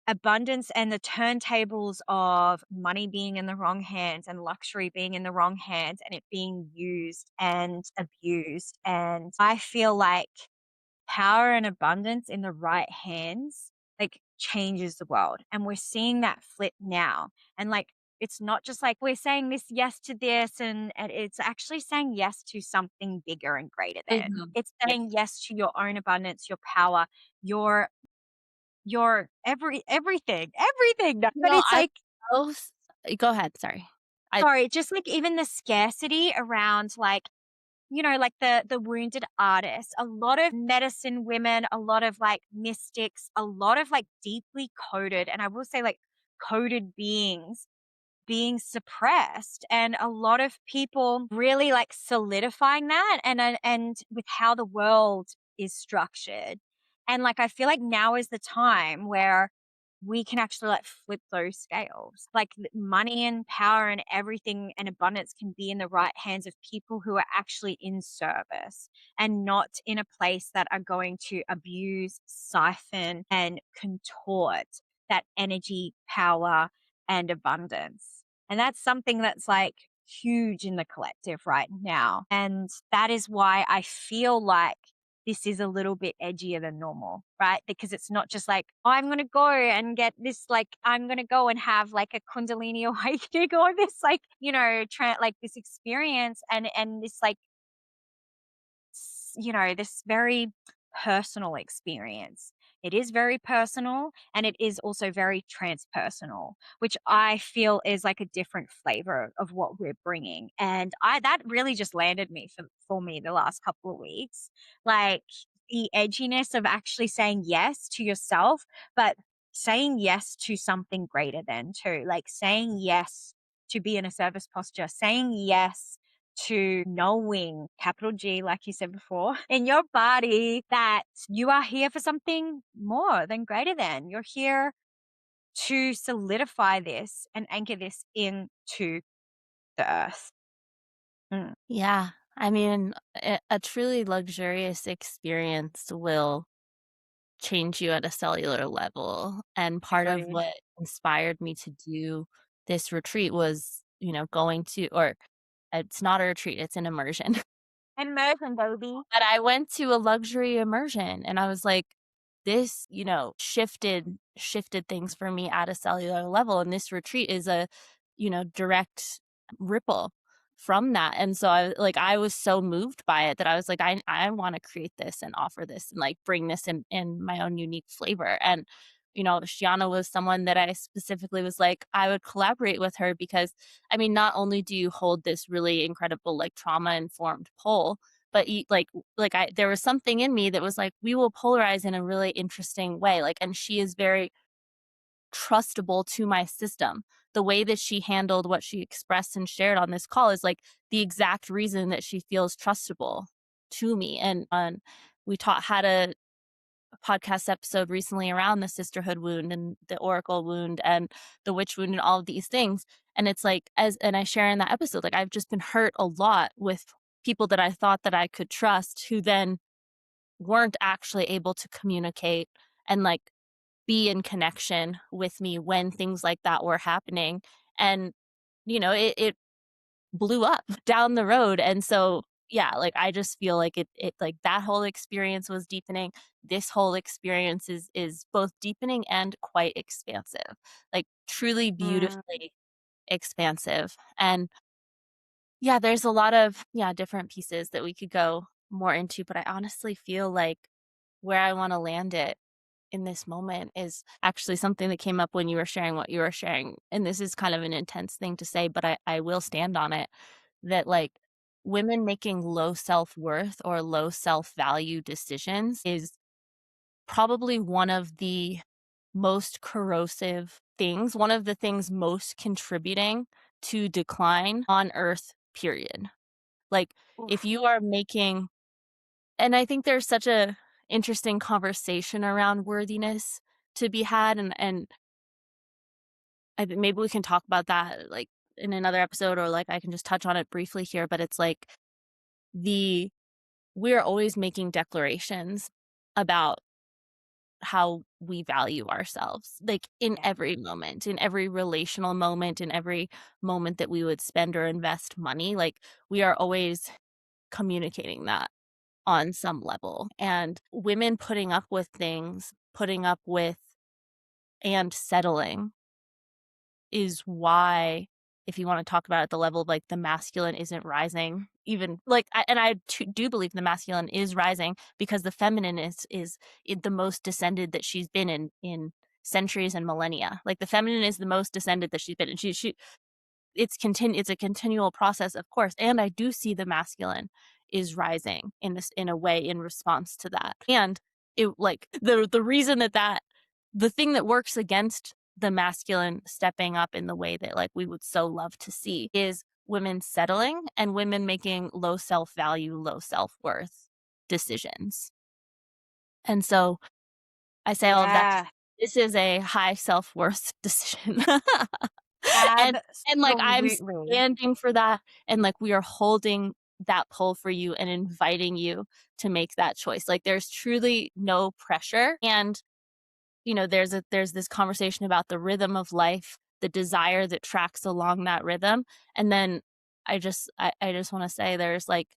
abundance and the turntables of money being in the wrong hands and luxury being in the wrong hands and it being used and abused. And I feel like power and abundance in the right hands, like, changes the world. And we're seeing that flip now. And like, it's not just like we're saying this yes to this, and it's actually saying yes to something bigger and greater than. Mhm. It's Yeah. saying yes to your own abundance, your power, your everything. No, but it's I like, both go ahead, sorry. I sorry, just like even the scarcity around like, like the wounded artists, a lot of medicine women, a lot of like mystics, a lot of like deeply coded, and I will say like coded beings being suppressed, and a lot of people really like solidifying that, and with how the world is structured. And like I feel like now is the time where we can actually like flip those scales. Like money and power and everything and abundance can be in the right hands of people who are actually in service and not in a place that are going to abuse, siphon, and contort that energy, power, and abundance. And that's something that's like huge in the collective right now. And that is why I feel like this is a little bit edgier than normal, right? Because it's not just like, oh, I'm going to go and get this, like, I'm going to go and have like a Kundalini awakening or this, like, like this experience and this, like, this very personal experience. It is very personal and it is also very transpersonal, which I feel is like a different flavor of what we're bringing. And that really just landed me for me the last couple of weeks. Like the edginess of actually saying yes to yourself, but saying yes to something greater than too. Like saying yes to be in a service posture, saying yes to knowing, capital G, like you said before, in your body that you are here for something more than greater than. You're here to solidify this and anchor this into the earth. Mm, Yeah, I mean, a truly luxurious experience will change you at a cellular level, and part of agreed. what inspired me to do this retreat was, going to or it's not a retreat, it's an immersion. Immersion, baby. But I went to a luxury immersion and I was like, this, shifted things for me at a cellular level. And this retreat is a, direct ripple from that. And so I was so moved by it that I was like, I want to create this and offer this and like bring this in my own unique flavor. And Shiana was someone that I specifically was like, I would collaborate with her because, I mean, not only do you hold this really incredible, like, trauma-informed pole, but you I there was something in me that was like, we will polarize in a really interesting way, like, and she is very trustable to my system. The way that she handled what she expressed and shared on this call is like the exact reason that she feels trustable to me. And we had a podcast episode recently around the sisterhood wound and the oracle wound and the witch wound and all of these things. And it's like, and I share in that episode, like, I've just been hurt a lot with people that I thought that I could trust who then weren't actually able to communicate and like be in connection with me when things like that were happening. And, it blew up down the road. And so, yeah, like, I just feel like it like that whole experience was deepening. This whole experience is both deepening and quite expansive, like truly Mm, beautifully expansive. And yeah, there's a lot of, yeah, different pieces that we could go more into, but I honestly feel like where I want to land it in this moment is actually something that came up when you were sharing what you were sharing. And this is kind of an intense thing to say, but I will stand on it that, like, women making low self worth or low self value decisions is probably one of the most corrosive things, one of the things most contributing to decline on earth, period. Like, if oof. you are making, and I think there's such a interesting conversation around worthiness to be had, and I think maybe we can talk about that, like, in another episode, or, like, I can just touch on it briefly here, but it's like the we're always making declarations about how we value ourselves, like, in Yeah. every moment, in every relational moment, in every moment that we would spend or invest money, like, we are always communicating that on some level. And women putting up with things, putting up with and settling is why, if you wanna talk about it at the level of, like, the masculine isn't rising, even like, I do believe the masculine is rising because the feminine is the most descended that she's been in centuries and millennia. Like, the feminine is the most descended that she's been, and she it's a continual process, of course, and I do see the masculine is rising in a way in response to that. And it, like, the reason that the thing that works against the masculine stepping up in the way that, like, we would so love to see is women settling and women making low self-value, low self-worth decisions. And so I say all of that to, Yeah. this is a high self-worth decision. And like, I'm Absolutely. standing for that, and, like, we are holding that pull for you and inviting you to make that choice. Like, there's truly no pressure, and, there's this conversation about the rhythm of life, the desire that tracks along that rhythm, and then I just wanna say there's, like,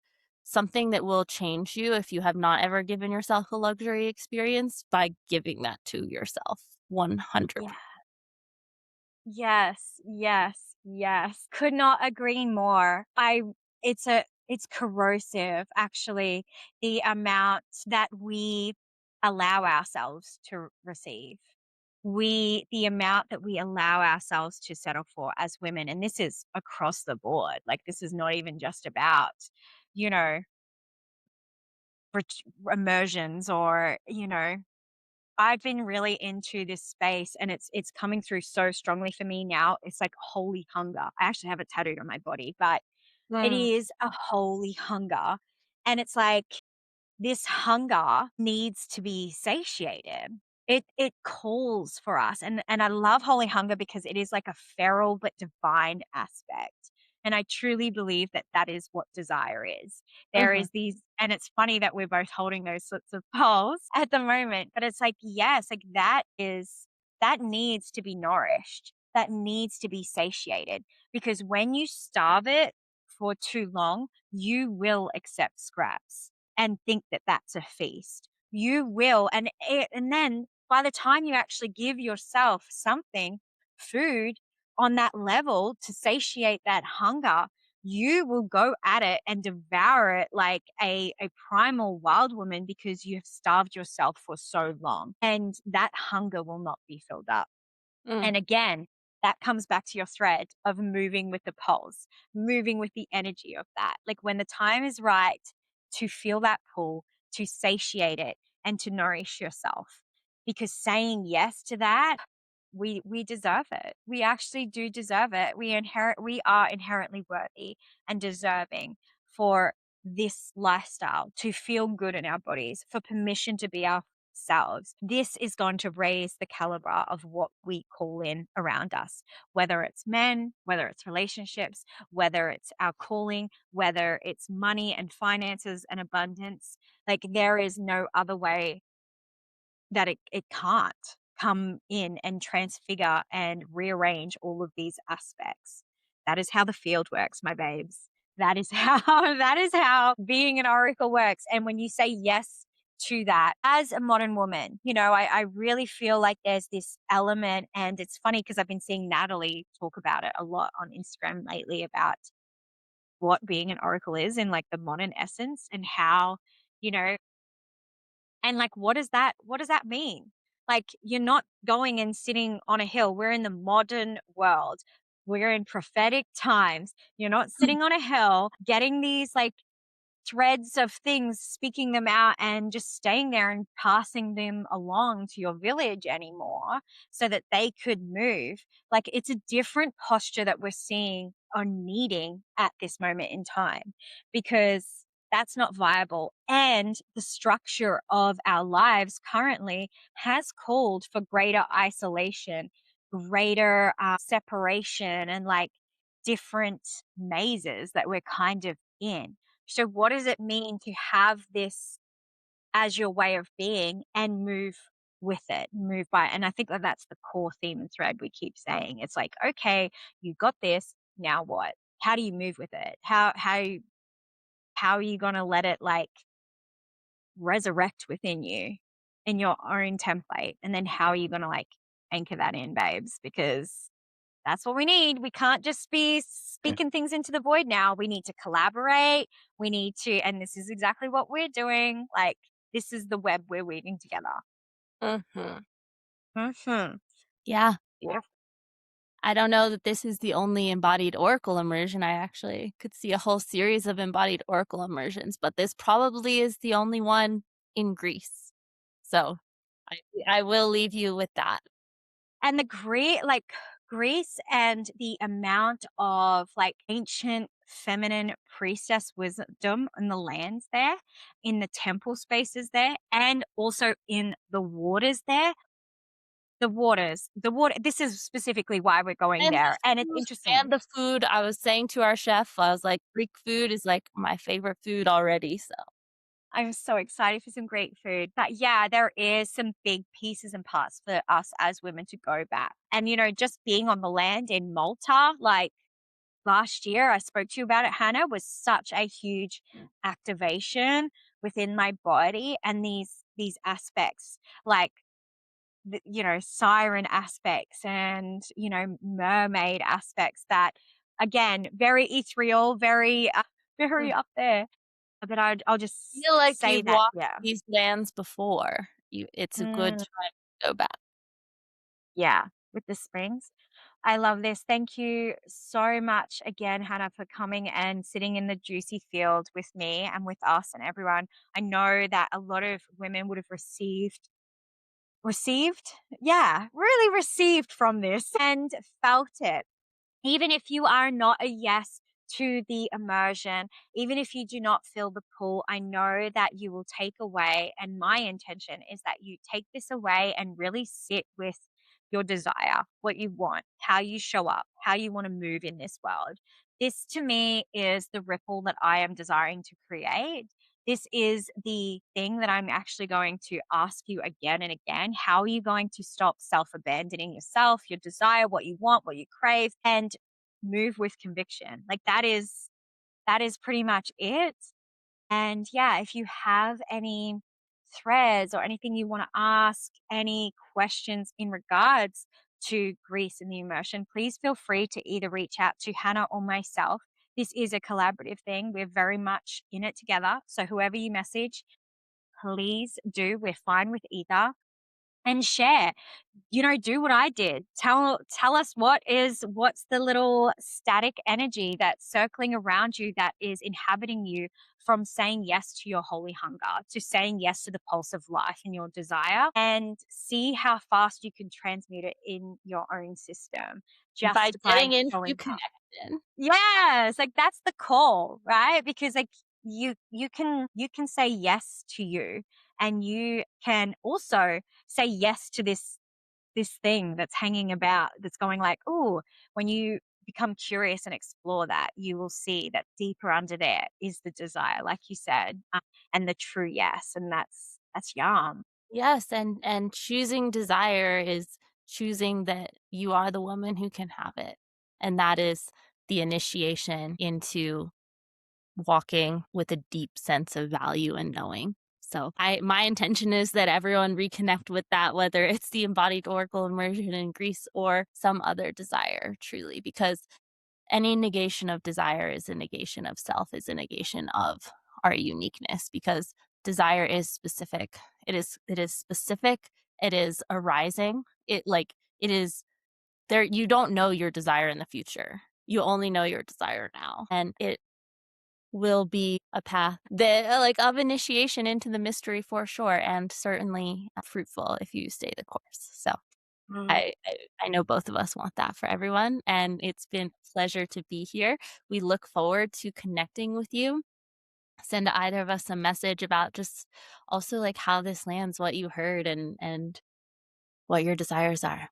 something that will change you if you have not ever given yourself a luxury experience by giving that to yourself 100. Yeah. Yes, yes, yes. Could not agree more. It's corrosive actually, the amount that we allow ourselves to receive. The amount that we allow ourselves to settle for as women, and this is across the board. Like, this is not even just about, you know, immersions or, I've been really into this space, and it's coming through so strongly for me now. It's like holy hunger. I actually have it tattooed on my body, but it Mm, is a holy hunger. And it's like this hunger needs to be satiated. It calls for us. And I love holy hunger because it is like a feral but divine aspect. And I truly believe that that is what desire is. There mhm, is these, and it's funny that we're both holding those sorts of poles at the moment, but it's like, yes, like that needs to be nourished. That needs to be satiated, because when you starve it for too long, you will accept scraps and think that that's a feast. You will, and then by the time you actually give yourself something, food on that level to satiate that hunger, you will go at it and devour it like a primal wild woman because you have starved yourself for so long. And that hunger will not be filled up. Mm. And again, that comes back to your thread of moving with the pulse, moving with the energy of that. Like when the time is right to feel that pull, to satiate it, and to nourish yourself. Because saying yes to that, we deserve it. We actually do deserve it. We are inherently worthy and deserving for this lifestyle, to feel good in our bodies, for permission to be ourselves. This is going to raise the caliber of what we call in around us, whether it's men, whether it's relationships, whether it's our calling, whether it's money and finances and abundance. Like there is no other way that it can't come in and transfigure and rearrange all of these aspects. That is how the field works, my babes. That is how that is how being an oracle works. And when you say yes to that as a modern woman, I really feel like there's this element, and it's funny because I've been seeing Natalie talk about it a lot on Instagram lately about what being an oracle is in like the modern essence and how, you know, and like, what does that mean? Like, you're not going and sitting on a hill. We're in the modern world. We're in prophetic times. You're not sitting on a hill getting these like threads of things, speaking them out and just staying there and passing them along to your village anymore so that they could move. Like it's a different posture that we're seeing or needing at this moment in time because that's not viable. And the structure of our lives currently has called for greater isolation, greater separation, and like different mazes that we're kind of in. So what does it mean to have this as your way of being and move with it, move by it? And I think that that's the core theme and thread we keep saying. It's like, okay, you got this, now what? How do you move with it? How are you going to let it like resurrect within you in your own template? And then how are you going to like anchor that in, babes? Because that's what we need. We can't just be speaking things into the void now. We need to collaborate. We need to, and this is exactly what we're doing. Like, this is the web we're weaving together. Mhm. Hmm. Yeah. Yeah. I don't know that this is the only embodied oracle immersion. I actually could see a whole series of embodied oracle immersions, but this probably is the only one in Greece. So I I will leave you with that. And the great, like, Greece and the amount of like ancient feminine priestess wisdom in the lands there, in the temple spaces there, and also in the waters there. The water. This is specifically why we're going And there. the And it's food interesting. and the food, I was saying to our chef, I was like, "Greek food is, like, my favorite food already," so I'm so excited for some great food. But yeah, there is some big pieces and parts for us as women to go back. And, just being on the land in Malta, like last year, I spoke to you about it, Hannah, was such a huge activation within my body. And these aspects, like, siren aspects and, mermaid aspects that, again, very ethereal, very, mm. very up there. But I'll just Feel like say you've that, walked yeah. these lands before. It's a good Mm, time to go back. yeah, with the springs. I love this. Thank you so much again, Hannah, for coming and sitting in the juicy field with me and with us and everyone. I know that a lot of women would have received, yeah, really received from this and felt it. Even if you are not a yes to the immersion, even if you do not feel the pull, I know that you will take away. And my intention is that you take this away and really sit with your desire, what you want, how you show up, how you want to move in this world. This to me is the ripple that I am desiring to create. This is the thing that I'm actually going to ask you again and again. How are you going to stop self abandoning yourself, your desire, what you want, what you crave, and move with conviction? Like that is pretty much it. And yeah, if you have any threads or anything you want to ask, any questions in regards to Greece and the immersion, please feel free to either reach out to Hannah or myself. this is a collaborative thing. We're very much in it together. So whoever you message, please do. We're fine with either. And share, do what I did. Tell us what's the little static energy that's circling around you that is inhabiting you from saying yes to your holy hunger, to saying yes to the pulse of life and your desire, and see how fast you can transmute it in your own system By just by getting into showing up. connection. Yes, like that's the call, right? Because like you can say yes to you, and you can also say yes to this thing that's hanging about that's going like, "Ooh," when you become curious and explore that, you will see that deeper under there is the desire, like you said, and the true yes, and that's yum. Yes, and choosing desire is choosing that you are the woman who can have it, and that is the initiation into walking with a deep sense of value and knowing. So, my intention is that everyone reconnect with that, whether it's the embodied oracle immersion in Greece or some other desire, truly, because any negation of desire is a negation of self, is a negation of our uniqueness, because desire is specific. It is specific, it is arising, it is there. You don't know your desire in the future. You only know your desire now, and it will be a path that like, of initiation into the mystery for sure, and certainly, fruitful if you stay the course. So, Mm. I know both of us want that for everyone, and it's been a pleasure to be here. We look forward to connecting with you. Send either of us a message about just also, like, how this lands, what you heard, and what your desires are.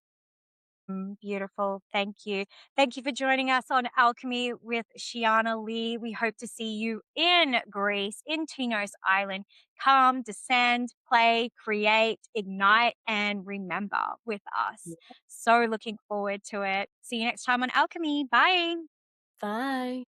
Beautiful. Thank you. Thank you for joining us on Alchemy with Shiana Lee. We hope to see you in Greece, in Tinos Island. Come, descend, play, create, ignite, and remember with us. So looking forward to it. See you next time on Alchemy. Bye. Bye.